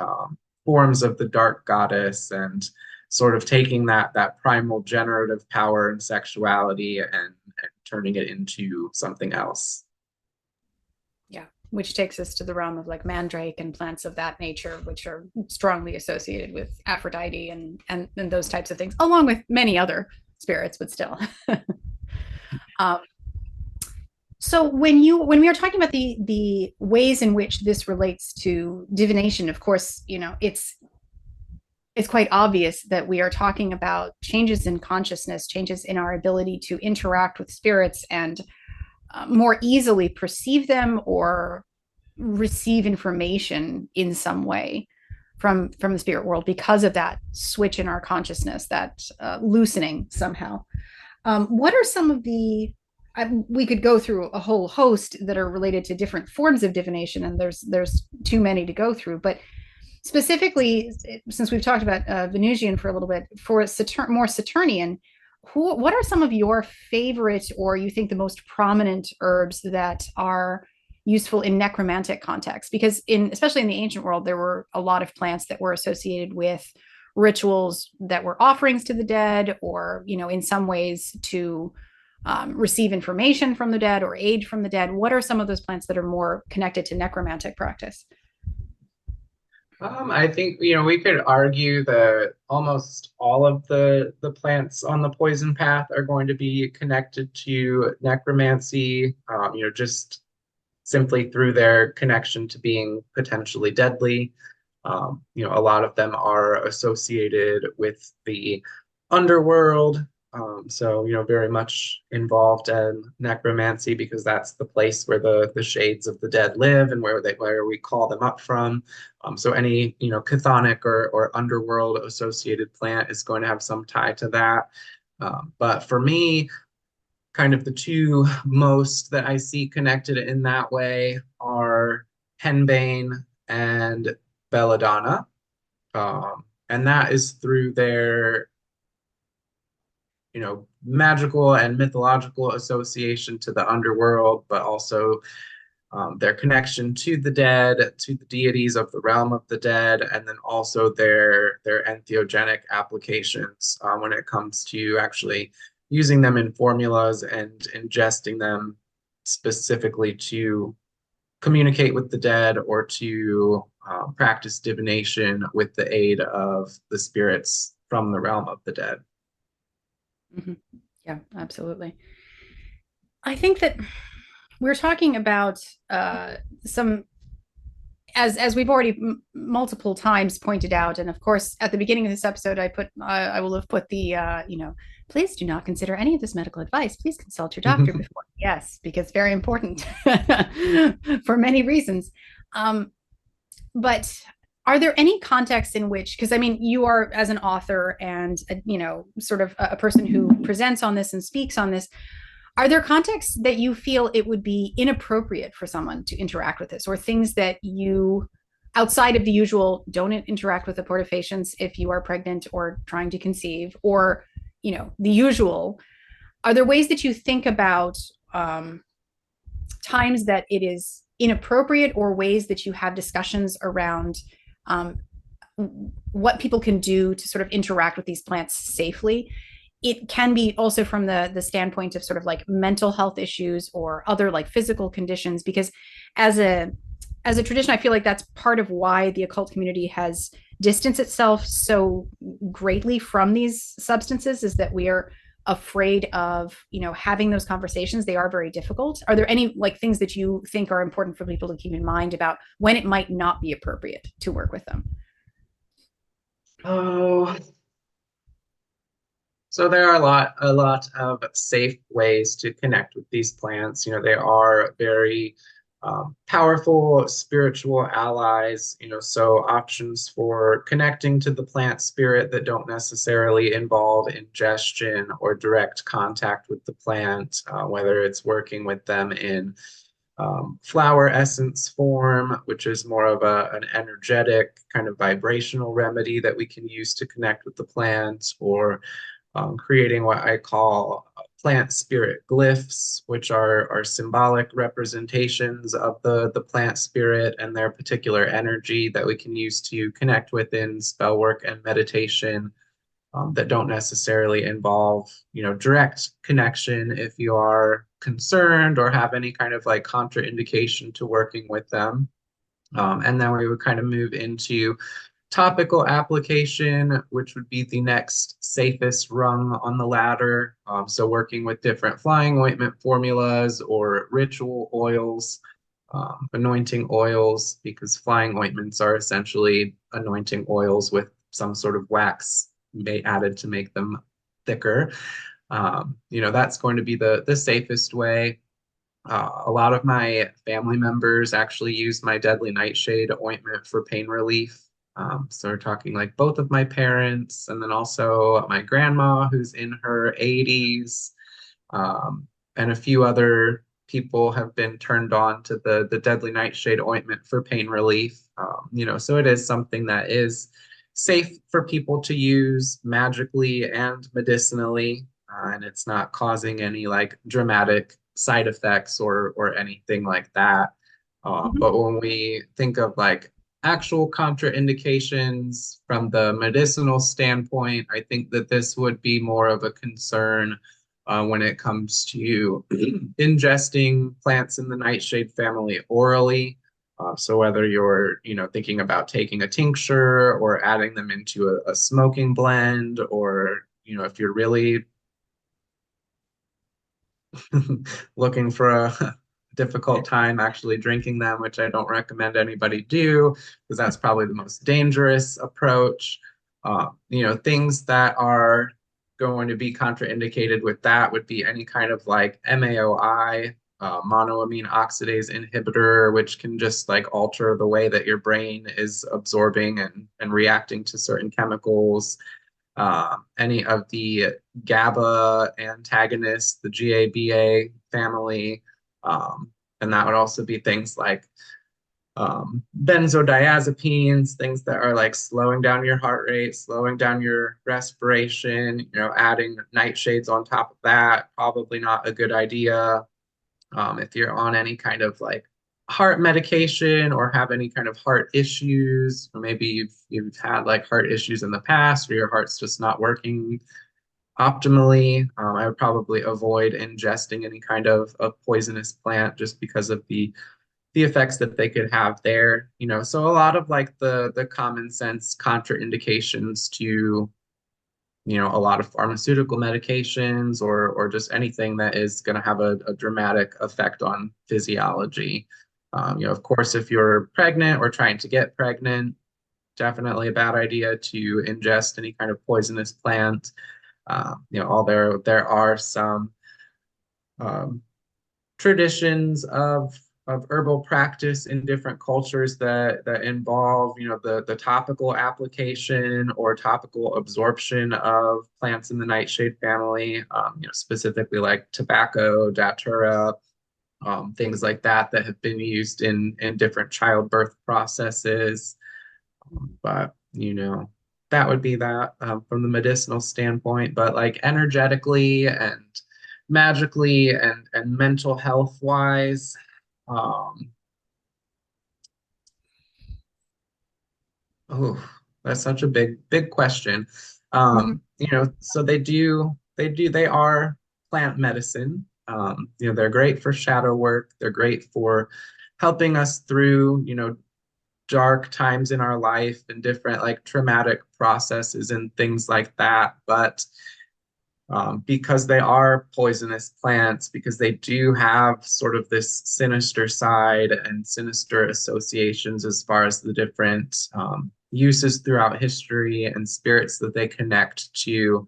forms of the dark goddess, and sort of taking that primal generative power and sexuality and turning it into something else. Yeah, which takes us to the realm of like mandrake and plants of that nature, which are strongly associated with Aphrodite and those types of things, along with many other spirits, but still. um, so when we are talking about the ways in which this relates to divination, of course, it's quite obvious that we are talking about changes in consciousness, changes in our ability to interact with spirits and more easily perceive them or receive information in some way from the spirit world because of that switch in our consciousness, that loosening somehow. What are some of the we could go through a whole host that are related to different forms of divination, and there's too many to go through, but specifically, since we've talked about Venusian for a little bit, for more Saturnian, what are some of your favorite or you think the most prominent herbs that are useful in necromantic context? Because especially in the ancient world, there were a lot of plants that were associated with rituals that were offerings to the dead, or in some ways to receive information from the dead or aid from the dead. What are some of those plants that are more connected to necromantic practice? I think, we could argue that almost all of the plants on the poison path are going to be connected to necromancy, just simply through their connection to being potentially deadly. A lot of them are associated with the underworld. So, very much involved in necromancy because that's the place where the shades of the dead live and where we call them up from. So any, chthonic or underworld associated plant is going to have some tie to that. But for me, kind of the two most that I see connected in that way are henbane and belladonna. And that is through their magical and mythological association to the underworld, but also their connection to the dead, to the deities of the realm of the dead, and then also their entheogenic applications when it comes to actually using them in formulas and ingesting them specifically to communicate with the dead or to practice divination with the aid of the spirits from the realm of the dead. Mm-hmm. Yeah, absolutely. I think that we're talking about some, as we've already multiple times pointed out, and of course at the beginning of this episode, I will have put the please do not consider any of this medical advice. Please consult your doctor before. Yes, because very important for many reasons. But are there any contexts in which, because I mean, you are as an author and sort of a person who presents on this and speaks on this, are there contexts that you feel it would be inappropriate for someone to interact with this, or things that you, outside of the usual, don't interact with abortifacients if you are pregnant or trying to conceive, or the usual? Are there ways that you think about times that it is inappropriate, or ways that you have discussions around what people can do to sort of interact with these plants safely? It can be also from the standpoint of sort of like mental health issues or other like physical conditions, because as a tradition, I feel like that's part of why the occult community has distanced itself so greatly from these substances, is that we are afraid of having those conversations. They are very difficult. Are there any like things that you think are important for people to keep in mind about when it might not be appropriate to work with them? Oh, so there are a lot of safe ways to connect with these plants. They are very powerful spiritual allies. So options for connecting to the plant spirit that don't necessarily involve ingestion or direct contact with the plant, whether it's working with them in flower essence form, which is more of an energetic kind of vibrational remedy that we can use to connect with the plant, or creating what I call plant spirit glyphs, which are symbolic representations of the plant spirit and their particular energy that we can use to connect with in spell work and meditation. that don't necessarily involve, direct connection if you are concerned or have any kind of like contraindication to working with them. And then we would kind of move into topical application, which would be the next safest rung on the ladder. So working with different flying ointment formulas or ritual oils, anointing oils, because flying ointments are essentially anointing oils with some sort of wax added to make them thicker. That's going to be the safest way. A lot of my family members actually use my Deadly Nightshade ointment for pain relief. So we're talking like both of my parents, and then also my grandma who's in her 80s, and a few other people have been turned on to the Deadly Nightshade ointment for pain relief. So it is something that is safe for people to use magically and medicinally, and it's not causing any like dramatic side effects or anything like that. But when we think of like actual contraindications from the medicinal standpoint, I think that this would be more of a concern when it comes to ingesting plants in the nightshade family orally. So whether you're, thinking about taking a tincture or adding them into a smoking blend, or, if you're really looking for a difficult time actually drinking them, which I don't recommend anybody do, because that's probably the most dangerous approach. Things that are going to be contraindicated with that would be any kind of like MAOI, monoamine oxidase inhibitor, which can just like alter the way that your brain is absorbing and reacting to certain chemicals. Any of the GABA antagonists, the GABA family, and that would also be things like benzodiazepines, things that are like slowing down your heart rate, slowing down your respiration. Adding nightshades on top of that, probably not a good idea. If you're on any kind of like heart medication or have any kind of heart issues, or maybe you've had like heart issues in the past, or your heart's just not working optimally, I would probably avoid ingesting any kind of poisonous plant just because of the effects that they could have there. So a lot of like the common sense contraindications to a lot of pharmaceutical medications or just anything that is going to have a dramatic effect on physiology. Of course, if you're pregnant or trying to get pregnant, definitely a bad idea to ingest any kind of poisonous plant. There are some um, traditions of herbal practice in different cultures that involve, the topical application or topical absorption of plants in the nightshade family, specifically like tobacco, datura, things like that have been used in different childbirth processes. But, that would be that from the medicinal standpoint. But like energetically and magically and mental health wise, um, oh, that's such a big question. So they are plant medicine. They're great for shadow work. They're great for helping us through, dark times in our life and different like traumatic processes and things like that. But because they are poisonous plants, because they do have sort of this sinister side and sinister associations as far as the different uses throughout history and spirits that they connect to,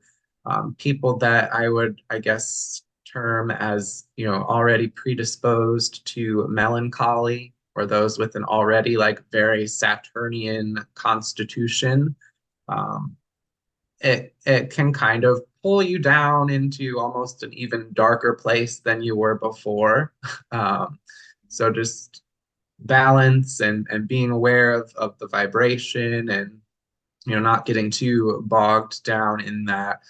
people that I would, I guess, term as, already predisposed to melancholy, or those with an already like very Saturnian constitution. Um, it can kind of pull you down into almost an even darker place than you were before. So just balance and being aware of the vibration, and not getting too bogged down in that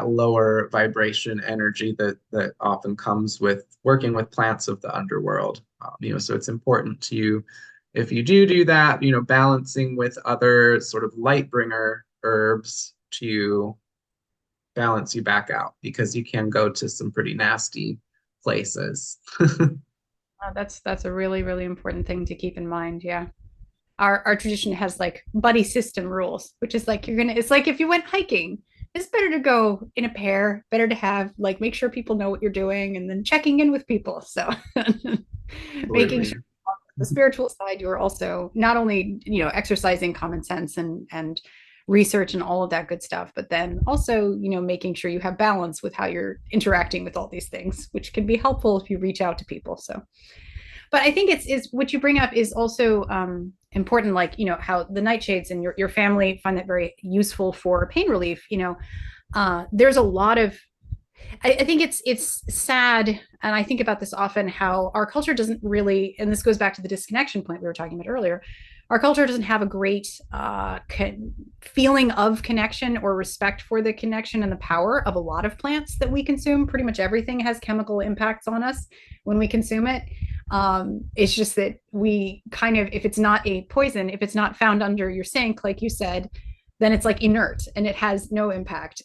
lower vibration energy that often comes with working with plants of the underworld. So it's important to, if you do that, balancing with other sort of light bringer herbs to balance you back out, because you can go to some pretty nasty places. That's a really, really important thing to keep in mind. Yeah. Our tradition has like buddy system rules, which is like it's like if you went hiking, it's better to go in a pair, better to have like make sure people know what you're doing and then checking in with people. So making Absolutely. sure the spiritual side, you're also not only, exercising common sense and research and all of that good stuff, but then also, making sure you have balance with how you're interacting with all these things, which can be helpful if you reach out to people. So but I think it's what you bring up is also important, like how the nightshades and your family find that very useful for pain relief. There's a lot of I think it's sad, and I think about this often, how our culture doesn't really, and this goes back to the disconnection point we were talking about earlier. Our culture doesn't have a great feeling of connection or respect for the connection and the power of a lot of plants that we consume. Pretty much everything has chemical impacts on us when we consume it. It's just that we kind of, if it's not a poison, if it's not found under your sink, like you said, then it's like inert and it has no impact.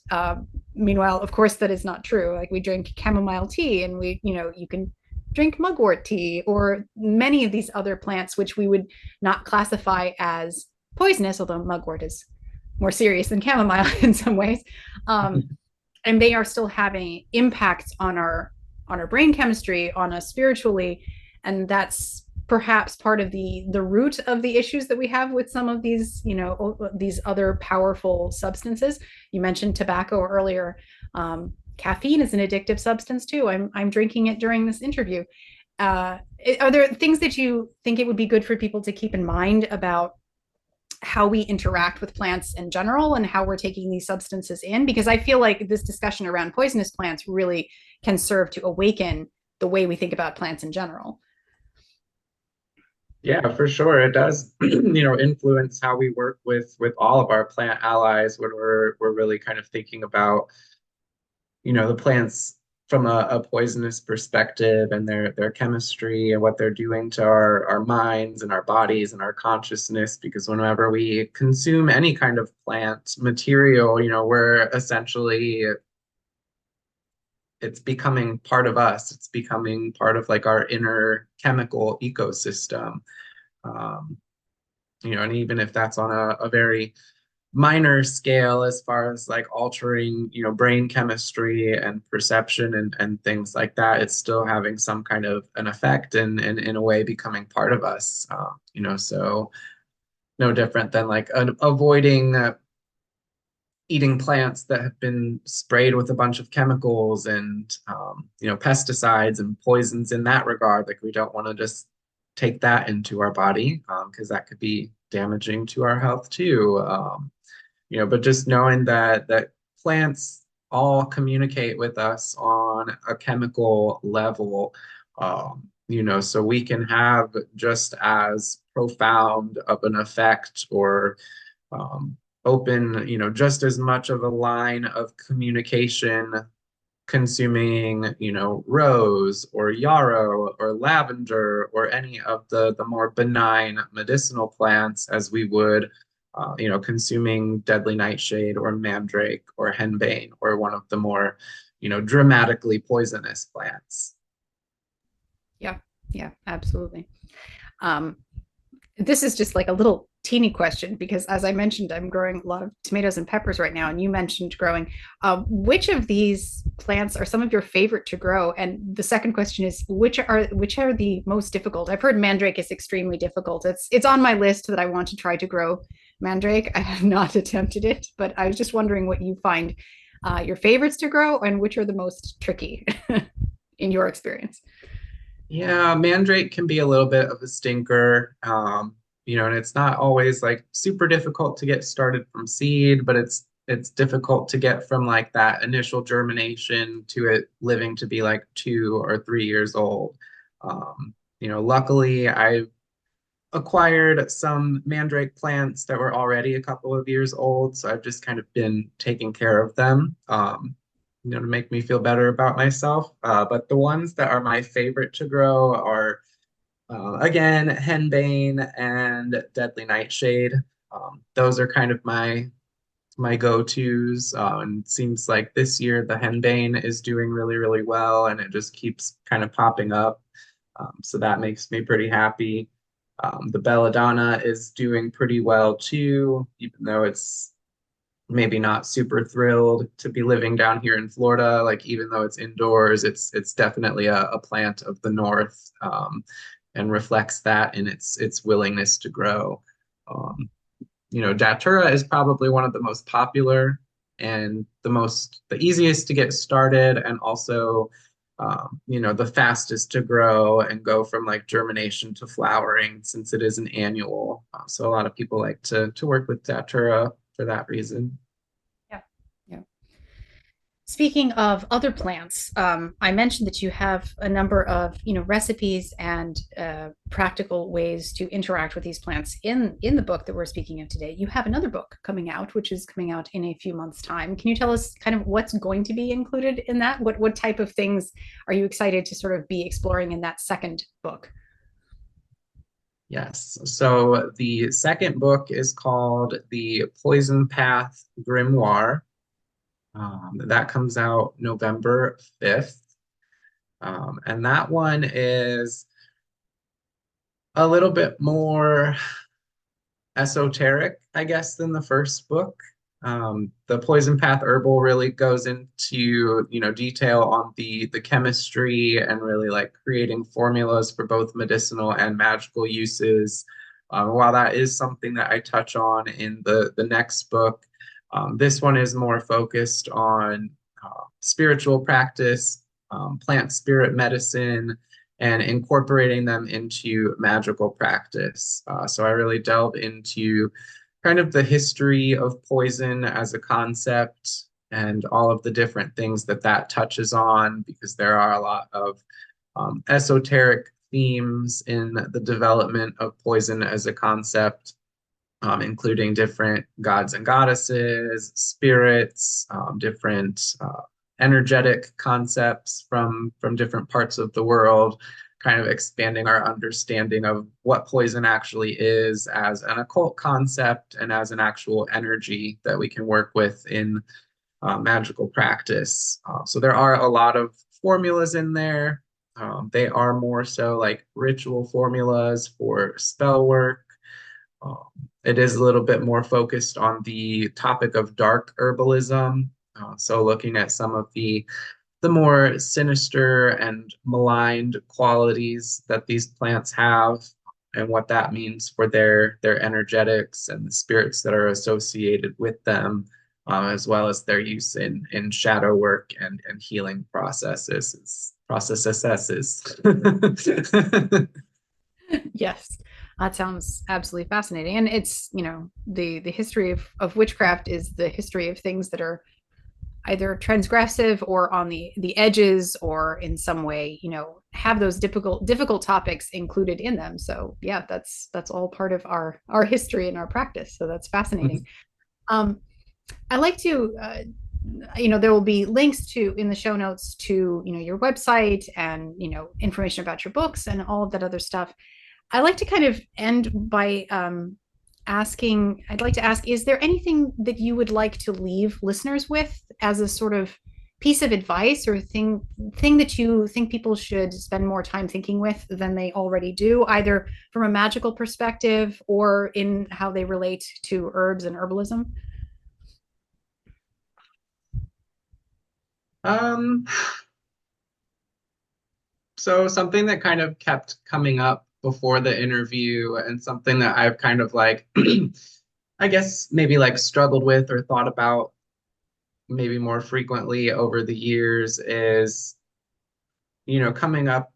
Meanwhile, of course, that is not true. Like we drink chamomile tea, and you can drink mugwort tea or many of these other plants, which we would not classify as poisonous, although mugwort is more serious than chamomile in some ways. And they are still having impacts on our brain chemistry, on us spiritually, and that's perhaps part of the root of the issues that we have with some of these these other powerful substances. You mentioned tobacco earlier. Caffeine is an addictive substance too. I'm drinking it during this interview. Are there things that you think it would be good for people to keep in mind about how we interact with plants in general and how we're taking these substances in? Because I feel like this discussion around poisonous plants really can serve to awaken the way we think about plants in general. Yeah, for sure. It does, influence how we work with all of our plant allies when we're really kind of thinking about, the plants from a poisonous perspective, and their chemistry and what they're doing to our minds and our bodies and our consciousness. Because whenever we consume any kind of plant material, we're essentially, it's becoming part of us. It's becoming part of like our inner chemical ecosystem. Um, and even if that's on a very minor scale, as far as like altering, brain chemistry and perception and things like that, it's still having some kind of an effect, and in a way becoming part of us. So no different than like avoiding eating plants that have been sprayed with a bunch of chemicals and pesticides and poisons in that regard. Like we don't want to just take that into our body, because that could be damaging to our health too. But just knowing that plants all communicate with us on a chemical level, so we can have just as profound of an effect, or open, just as much of a line of communication consuming, rose or yarrow or lavender or any of the more benign medicinal plants, as we would, consuming deadly nightshade or mandrake or henbane or one of the more, dramatically poisonous plants. Yeah, yeah, absolutely. This is just like a little teeny question, because as I mentioned, I'm growing a lot of tomatoes and peppers right now, and you mentioned growing. Which of these plants are some of your favorite to grow? And the second question is, which are the most difficult? I've heard mandrake is extremely difficult. It's on my list that I want to try to grow mandrake. I have not attempted it, but I was just wondering what you find your favorites to grow, and which are the most tricky in your experience. Yeah, mandrake can be a little bit of a stinker. And it's not always like super difficult to get started from seed, but it's difficult to get from like that initial germination to it living to be like 2 or 3 years old. Luckily I've acquired some mandrake plants that were already a couple of years old, so I've just kind of been taking care of them, to make me feel better about myself. But the ones that are my favorite to grow are, again, henbane and deadly nightshade. Those are kind of my my go-tos. And it seems like this year the henbane is doing really, really well, and it just keeps kind of popping up. So that makes me pretty happy. The belladonna is doing pretty well too, even though it's maybe not super thrilled to be living down here in Florida. Like even though it's indoors, it's definitely a plant of the north, and reflects that in its willingness to grow. Um, Datura is probably one of the most popular and the easiest to get started, and also the fastest to grow and go from like germination to flowering, since it is an annual. So a lot of people like to work with Datura for that reason. Yeah. Yeah. Speaking of other plants, I mentioned that you have a number of recipes and practical ways to interact with these plants in the book that we're speaking of today. You have another book coming out, which is coming out in a few months' time. Can you tell us kind of what's going to be included in that? What type of things are you excited to sort of be exploring in that second book? Yes. So the second book is called The Poison Path Grimoire. That comes out November 5th. And that one is a little bit more esoteric, I guess, than the first book. The Poison Path Herbal really goes into, detail on the chemistry and really like creating formulas for both medicinal and magical uses. While that is something that I touch on in the next book, this one is more focused on spiritual practice, plant spirit medicine, and incorporating them into magical practice. So I really delve into kind of the history of poison as a concept and all of the different things that touches on, because there are a lot of esoteric themes in the development of poison as a concept, including different gods and goddesses, spirits, different energetic concepts from different parts of the world, kind of expanding our understanding of what poison actually is as an occult concept and as an actual energy that we can work with in magical practice. So there are a lot of formulas in there. They are more so like ritual formulas for spell work. Um, it is a little bit more focused on the topic of dark herbalism. So looking at some of the more sinister and maligned qualities that these plants have, and what that means for their energetics and the spirits that are associated with them, as well as their use in shadow work and healing processes. Yes, that sounds absolutely fascinating. And it's, the history of witchcraft is the history of things that are either transgressive or on the edges, or in some way, have those difficult topics included in them. So yeah, that's all part of our history and our practice. So that's fascinating. I like to there will be links to in the show notes to your website and information about your books and all of that other stuff. I like to kind of end by I'd like to ask, is there anything that you would like to leave listeners with as a sort of piece of advice or thing that you think people should spend more time thinking with than they already do, either from a magical perspective or in how they relate to herbs and herbalism? Um, so something that kind of kept coming up before the interview, and something that I've kind of like, I guess maybe like struggled with or thought about maybe more frequently over the years, is, coming up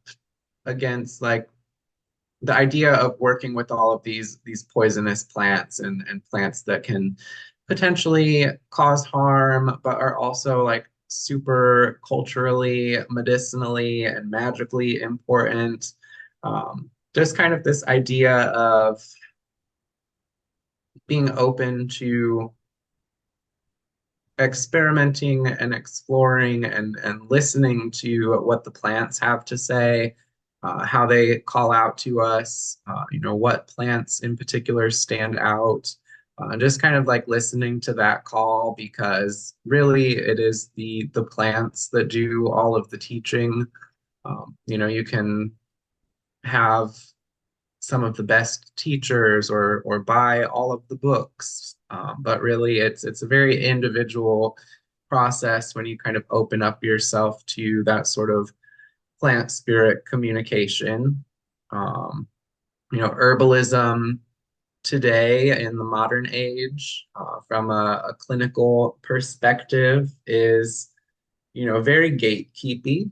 against like the idea of working with all of these poisonous plants and plants that can potentially cause harm, but are also like super culturally, medicinally, and magically important. Just kind of this idea of being open to experimenting and exploring and listening to what the plants have to say, how they call out to us, what plants in particular stand out, just kind of like listening to that call, because really it is the plants that do all of the teaching. You can have some of the best teachers or buy all of the books, but really it's a very individual process when you kind of open up yourself to that sort of plant spirit communication. Um, Herbalism today in the modern age, from a clinical perspective, is, very gatekeepy.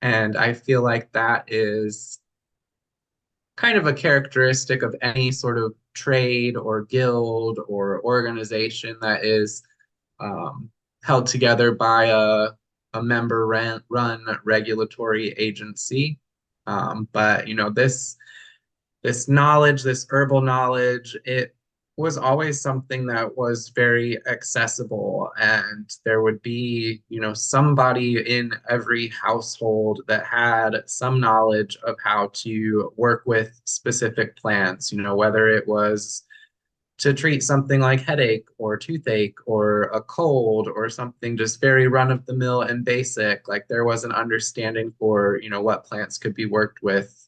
And I feel like that is kind of a characteristic of any sort of trade or guild or organization that is um, held together by a member run regulatory agency. But this knowledge, this herbal knowledge, it was always something that was very accessible. And there would be, somebody in every household that had some knowledge of how to work with specific plants, whether it was to treat something like headache or toothache or a cold or something just very run of the mill and basic. Like there was an understanding for, what plants could be worked with.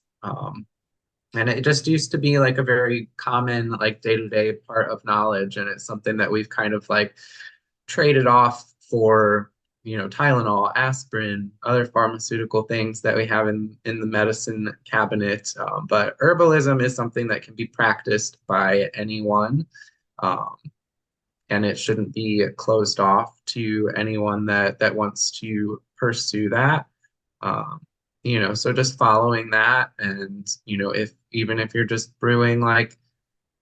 And it just used to be like a very common, like day-to-day part of knowledge. And it's something that we've kind of like traded off for, Tylenol, aspirin, other pharmaceutical things that we have in the medicine cabinet. But herbalism is something that can be practiced by anyone. Um, and it shouldn't be closed off to anyone that wants to pursue that. Um, so just following that, and if even if you're just brewing like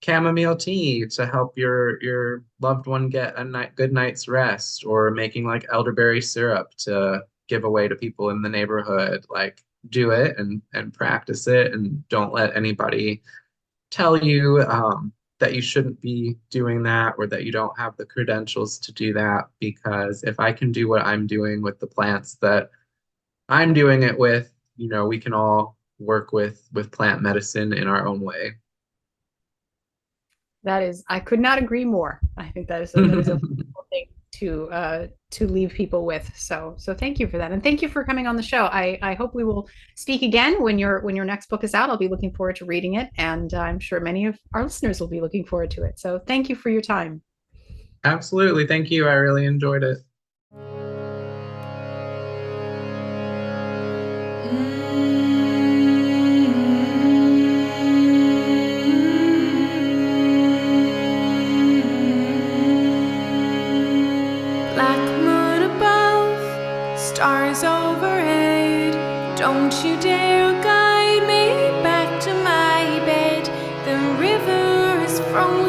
chamomile tea to help your loved one get a good night's rest, or making like elderberry syrup to give away to people in the neighborhood, like do it and practice it, and don't let anybody tell you that you shouldn't be doing that, or that you don't have the credentials to do that. Because if I can do what I'm doing with the plants that I'm doing it with, we can all work with plant medicine in our own way. That is, I could not agree more. I think that is a wonderful thing to leave people with. So thank you for that, and thank you for coming on the show. I hope we will speak again when your next book is out. I'll be looking forward to reading it, and I'm sure many of our listeners will be looking forward to it. So thank you for your time. Absolutely. Thank you. I really enjoyed it. Stars overhead, don't you dare guide me back to my bed. The river is frozen.